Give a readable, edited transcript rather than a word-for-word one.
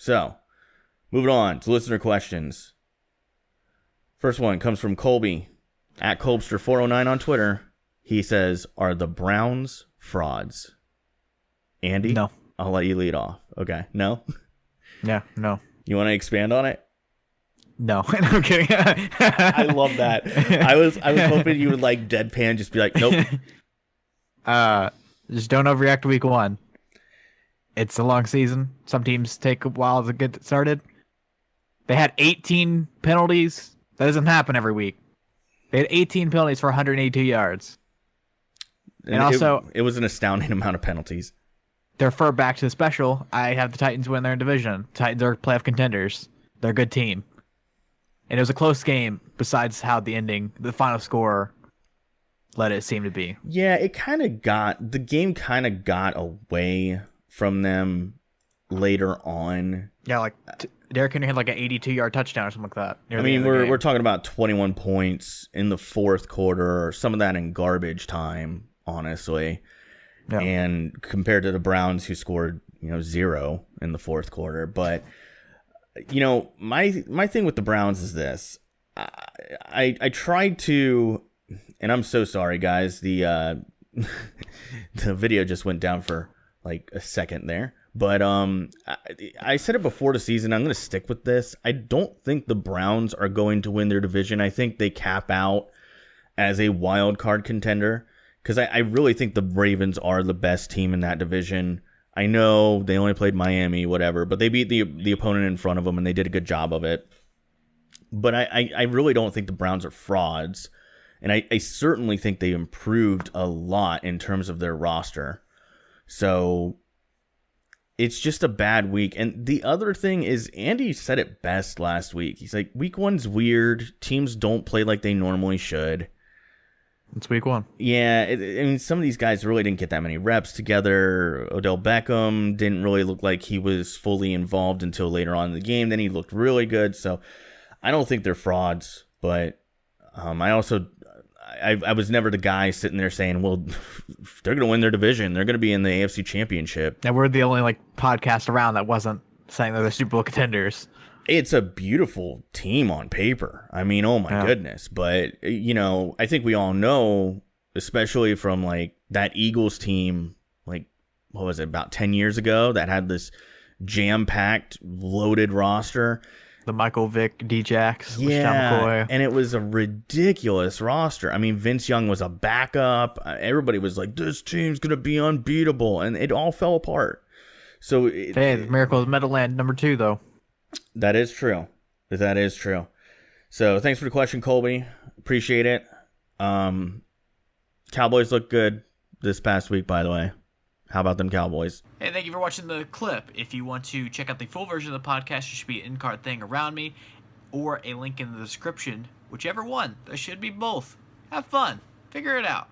So, moving on to listener questions. First one comes from Colby at Colbster409 on Twitter. He says, "Are the Browns frauds?" Andy? No. I'll let you lead off. Okay. No? Yeah, no. You want to expand on it? No. I'm kidding. I love that. I was hoping you would like deadpan, just be like, nope. Just don't overreact to week 1. It's a long season. Some teams take a while to get started. They had 18 penalties. That doesn't happen every week. They had 18 penalties for 182 yards. And also, it was an astounding amount of penalties. To refer back to the special, I have the Titans win their division. Titans are playoff contenders. They're a good team. And it was a close game besides how the final score let it seem to be. Yeah, the game kind of got away from them later on. Yeah, like Derrick Henry had like an 82-yard touchdown or something like that. I mean, we're talking about 21 points in the fourth quarter, or some of that in garbage time, honestly. Yeah. And compared to the Browns, who scored 0 in the fourth quarter. But my thing with the Browns is this: I tried to, and I'm so sorry, guys. The the video just went down for like a second there. But I said it before the season. I'm going to stick with this. I don't think the Browns are going to win their division. I think they cap out as a wild card contender, because I really think the Ravens are the best team in that division. I know they only played Miami, whatever, but they beat the opponent in front of them, and they did a good job of it. But I really don't think the Browns are frauds, and I certainly think they improved a lot in terms of their roster. So it's just a bad week. And the other thing is, Andy said it best last week. He's like, week 1's weird. Teams don't play like they normally should. It's week 1. Yeah, I mean, some of these guys really didn't get that many reps together. Odell Beckham didn't really look like he was fully involved until later on in the game. Then he looked really good. So I don't think they're frauds. But I was never the guy sitting there saying, well, they're going to win their division. They're going to be in the AFC Championship. And we're the only podcast around that wasn't saying they're the Super Bowl contenders. It's a beautiful team on paper. I mean, oh my goodness. But, I think we all know, especially from like that Eagles team, like, what was it, about 10 years ago, that had this jam-packed, loaded roster. The Michael Vick, D-Jax, yeah, McCoy. And it was a ridiculous roster. I mean, Vince Young was a backup. Everybody was like, this team's going to be unbeatable. And it all fell apart. So the miracle of Meadowland number 2, though. That is true. That is true. So thanks for the question, Colby. Appreciate it. Cowboys look good this past week, by the way. How about them Cowboys? Hey, thank you for watching the clip. If you want to check out the full version of the podcast, there should be an in-card thing around me or a link in the description. Whichever one. There should be both. Have fun. Figure it out.